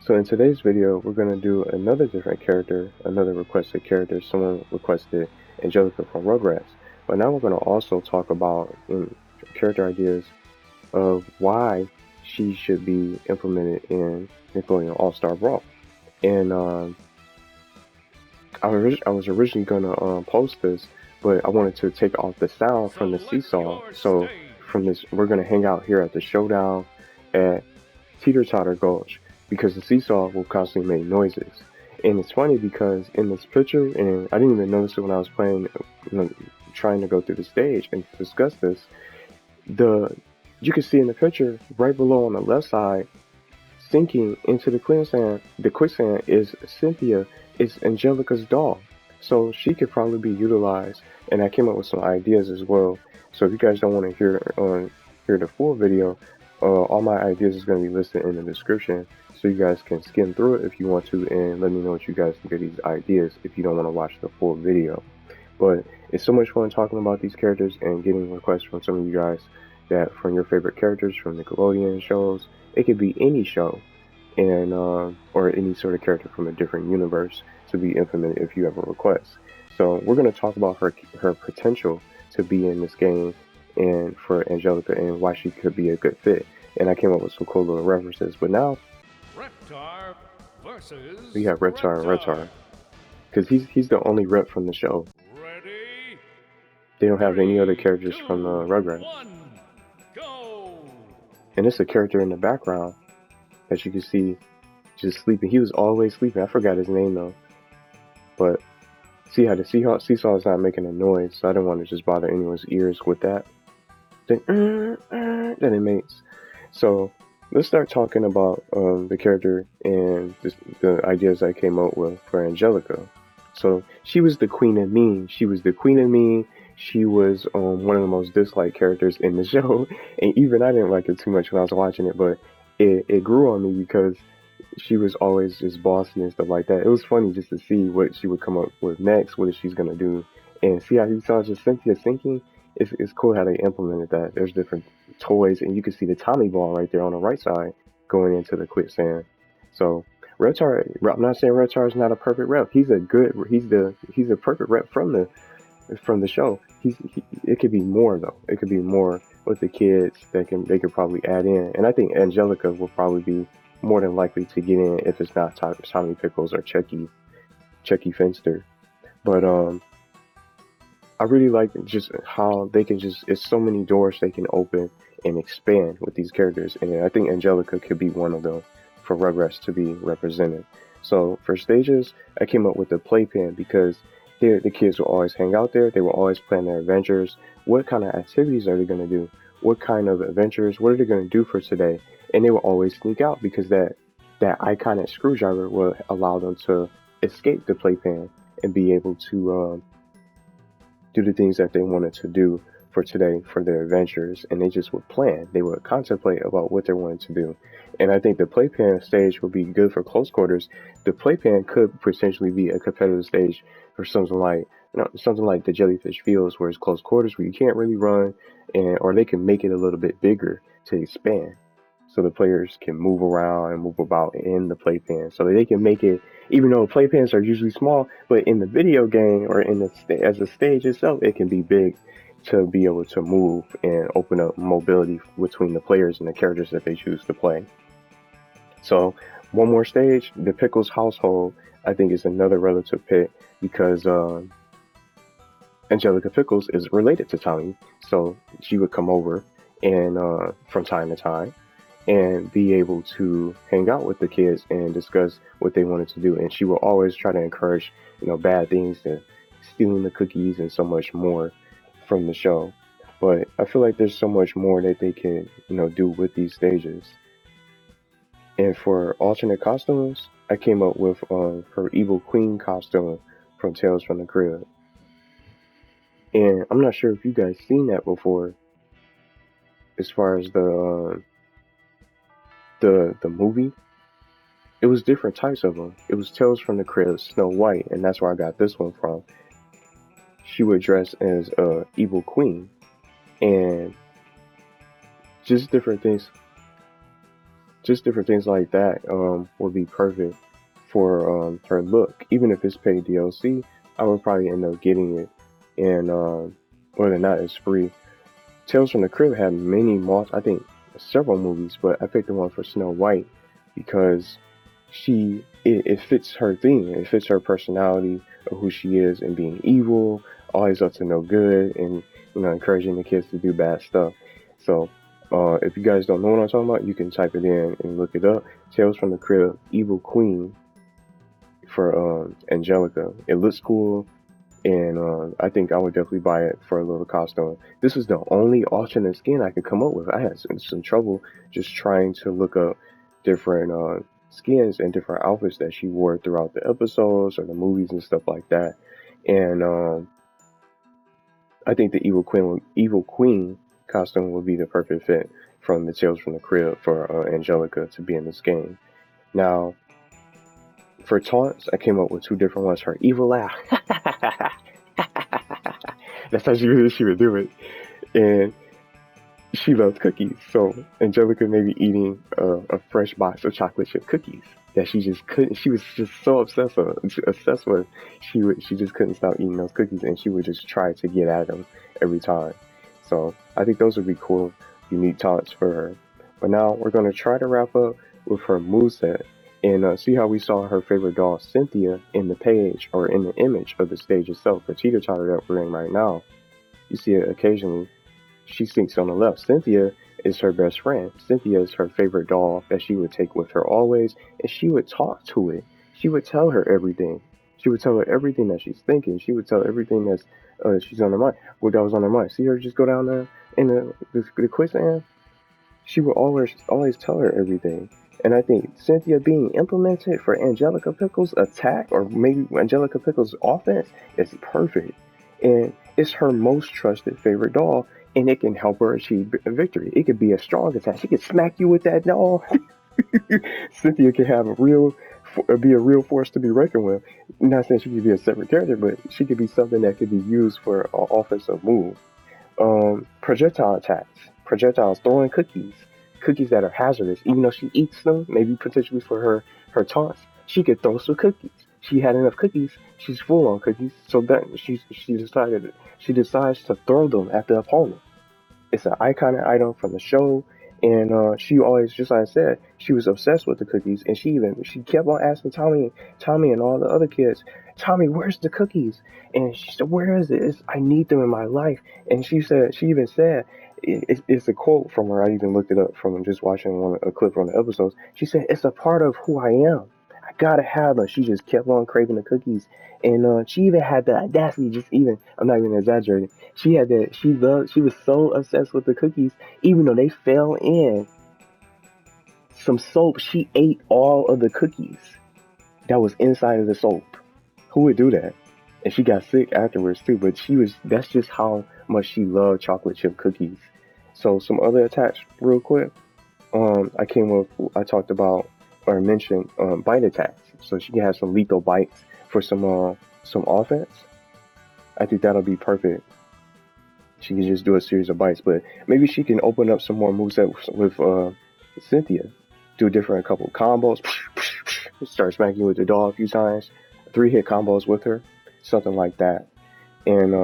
So in today's video, we're going to do another different character, another requested character. Someone requested Angelica from Rugrats. But now we're going to also talk about character ideas of why she should be implemented in Nickelodeon All Star Brawl. And I was originally going to post this, but I wanted to take off the sound from the seesaw. So from this, we're going to hang out here at the showdown at Teeter Totter Gulch, because the seesaw will constantly make noises. And it's funny because in this picture, and I didn't even notice it when I was playing, trying to go through the stage and discuss this, you can see in the picture right below on the left side, sinking into the quicksand is Cynthia, is Angelica's doll. So she could probably be utilized, and I came up with some ideas as well. So if you guys don't want to hear the full video, all my ideas is going to be listed in the description, so you guys can skim through it if you want to, and let me know what you guys think of these ideas if you don't want to watch the full video. But it's so much fun talking about these characters and getting requests from some of you guys that from your favorite characters from Nickelodeon shows. It could be any show, and or any sort of character from a different universe to be implemented if you have a request. So we're going to talk about her potential to be in this game, and for Angelica, and why she could be a good fit. And I came up with some cool little references. But now we have Reptar and Reptar, because he's the only rep from the show. Ready? They don't have any other characters from the Rugrats. And it's a character in the background that you can see just sleeping. He was always sleeping. I forgot his name though. But see how the seesaw is not making a noise, so I don't want to just bother anyone's ears with that. Then that it makes. So let's start talking about the character and the ideas I came up with for Angelica. So she was the queen of mean. She was the queen of mean. She was one of the most disliked characters in the show, and even I didn't like it too much when I was watching it, but it grew on me because she was always just bossy and stuff like that. It was funny just to see what she would come up with next, what she's gonna do, and see how you saw just Cynthia sinking. It's cool how they implemented that. There's different toys, and you can see the Tommy ball right there on the right side going into the quicksand. So Reptar, I'm not saying Reptar is not a perfect rep. He's a perfect rep from the show. It could be more though. It could be more with the kids that they could probably add in, and I think Angelica will probably be more than likely to get in if it's not Tommy Pickles or Chucky Finster. But I really like just how they can it's so many doors they can open and expand with these characters, and I think Angelica could be one of them for Rugrats to be represented. So for stages, I came up with the Playpen because the kids will always hang out there. They will always plan their adventures. What kind of activities are they going to do? What kind of adventures? What are they going to do for today? And they will always sneak out because that iconic screwdriver will allow them to escape the Playpen and be able to do the things that they wanted to do for today for their adventures. And they just would plan. They would contemplate about what they wanted to do. And I think the Playpen stage would be good for close quarters. The Playpen could potentially be a competitive stage for something like the Jellyfish Fields, where it's close quarters where you can't really run, or they can make it a little bit bigger to expand, so the players can move around and move about in the Playpen, so that they can make it. Even though Playpens are usually small, but in the video game or as a stage itself, it can be big to be able to move and open up mobility between the players and the characters that they choose to play. So one more stage, the Pickles Household, I think is another relative pick because Angelica Pickles is related to Tommy, so she would come over and from time to time and be able to hang out with the kids and discuss what they wanted to do. And she will always try to encourage, bad things, and stealing the cookies and so much more from the show. But I feel like there's so much more that they can, do with these stages. And for alternate costumes, I came up with her Evil Queen costume from Tales from the Crib. And I'm not sure if you guys seen that before, as far as the movie. It was different types of them. It was Tales from the Crib, Snow White, and that's where I got this one from. She would dress as a evil queen, and just different things just different things like that would be perfect for her look. Even if it's paid DLC, I would probably end up getting it, and whether or not it's free. Tales from the Crypt had many I think several movies, but I picked the one for Snow White because it fits her theme. It fits her personality of who she is and being evil, always up to no good, and encouraging the kids to do bad stuff. So if you guys don't know what I'm talking about, you can type it in and look it up. Tales from the Crypt, Evil Queen for Angelica. It looks cool, and I think I would definitely buy it for a little costume. This is the only alternate skin I could come up with. I had some trouble just trying to look up different skins and different outfits that she wore throughout the episodes or the movies and stuff like that. And I think the Evil Queen costume would be the perfect fit from the Tales from the Crypt for Angelica to be in this game. Now, for Taunts, I came up with two different ones. Her evil laugh. That's how she would do it. And she loves cookies. So Angelica may be eating a fresh box of chocolate chip cookies that she just couldn't. She was just so obsessed with. She just couldn't stop eating those cookies, and she would just try to get at them every time. So I think those would be cool, unique taunts for her. But now we're gonna try to wrap up with her moveset and see how we saw her favorite doll Cynthia in the page or in the image of the stage itself, the teeter totter that we're in right now. You see it occasionally. She sinks on the left. Cynthia is her best friend. Cynthia is her favorite doll that she would take with her always, and she would talk to it. She would tell her everything. She would tell her everything that she's thinking. She would tell everything that's she's on her mind. What that was on her mind. See her just go down there in the quicksand. She would always tell her everything. And I think Cynthia being implemented for Angelica Pickles' attack, or maybe Angelica Pickles' offense, is perfect. And it's her most trusted favorite doll, and it can help her achieve a victory. It could be a strong attack. She could smack you with that doll. Cynthia can be a real force to be reckoned with. I'm not saying she could be a separate character, but she could be something that could be used for an offensive move. Projectile attacks, projectiles throwing cookies that are hazardous. Even though she eats them, maybe potentially for her taunts, she could throw some cookies. She had enough cookies. She's full on cookies, so that she decides to throw them at the opponent. It's an iconic item from the show, and she always, just like I said, she was obsessed with the cookies, and she kept on asking Tommy, and all the other kids, Tommy, where's the cookies? And she said, where is it? I need them in my life. And she even said, it's a quote from her. I even looked it up from just watching a clip from the episodes. She said, it's a part of who I am. I gotta have them. She just kept on craving the cookies, and she even had the audacity. I'm not even exaggerating. She had that. She was so obsessed with the cookies, even though they fell in some soap. She ate all of the cookies that was inside of the soap. Who would do that? And she got sick afterwards too. But that's just how much she loved chocolate chip cookies. So some other attacks, real quick. I talked about or mentioned bite attacks. So she can have some lethal bites for some offense. I think that'll be perfect. She can just do a series of bites, but maybe she can open up some more moveset with Cynthia. Do a couple combos. Start smacking you with the doll a few times. 3-hit combos with her, something like that. And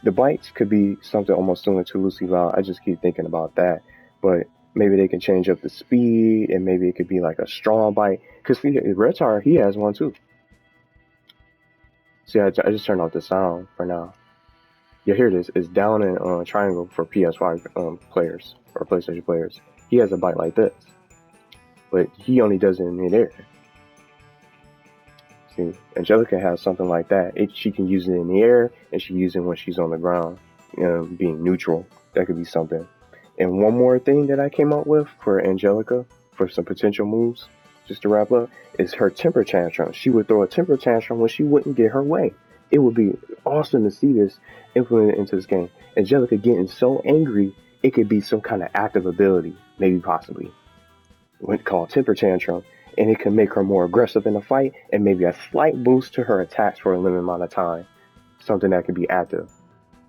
the bites could be something almost similar to Lucy Lau. I just keep thinking about that, but maybe they can change up the speed, and maybe it could be like a strong bite. Because Retar, he has one too. See, I just turned off the sound for now. Yeah, here it is. It's down in triangle for PS5 players or PlayStation players. He has a bite like this, but he only does it in midair. See, Angelica has something like that. She can use it in the air, and she can use it when she's on the ground, being neutral. That could be something. And one more thing that I came up with for Angelica, for some potential moves, just to wrap up, is her temper tantrum. She would throw a temper tantrum when she wouldn't get her way. It would be awesome to see this implemented into this game. Angelica getting so angry, it could be some kind of active ability, maybe possibly, called temper tantrum. And it can make her more aggressive in the fight, and maybe a slight boost to her attacks for a limited amount of time. Something that could be active.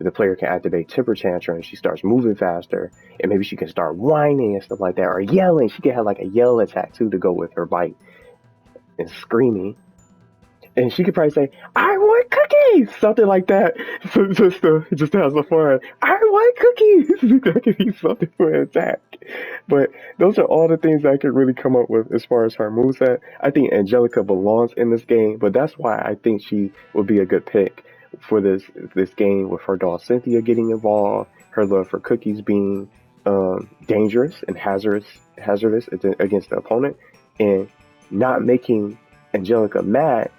the player can activate Temper Tantrum and she starts moving faster, and maybe she can start whining and stuff like that, or yelling. She can have like a yell attack too to go with her bite, and screaming. And she could probably say, "I want cookies," something like that. So just to have some fun. I want cookies. That could be something for an attack. But those are all the things I could really come up with as far as her moveset. I think Angelica belongs in this game, but that's why I think she would be a good pick for this game, with her doll Cynthia getting involved, her love for cookies being dangerous and hazardous against the opponent, and not making Angelica mad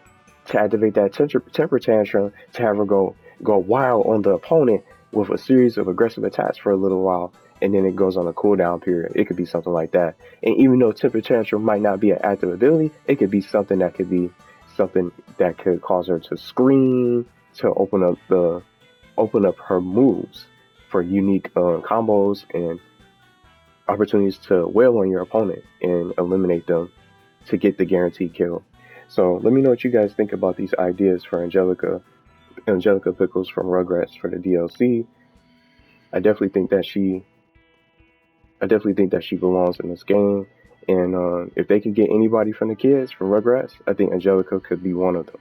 to activate that temper tantrum, to have her go wild on the opponent with a series of aggressive attacks for a little while, and then it goes on a cooldown period. It could be something like that. And even though temper tantrum might not be an active ability, it could be something that could cause her to scream, to open up her moves for unique combos and opportunities to wail on your opponent and eliminate them to get the guaranteed kill. So let me know what you guys think about these ideas for Angelica Pickles from Rugrats for the DLC. I definitely think that she belongs in this game. And if they can get anybody from the kids from Rugrats, I think Angelica could be one of them.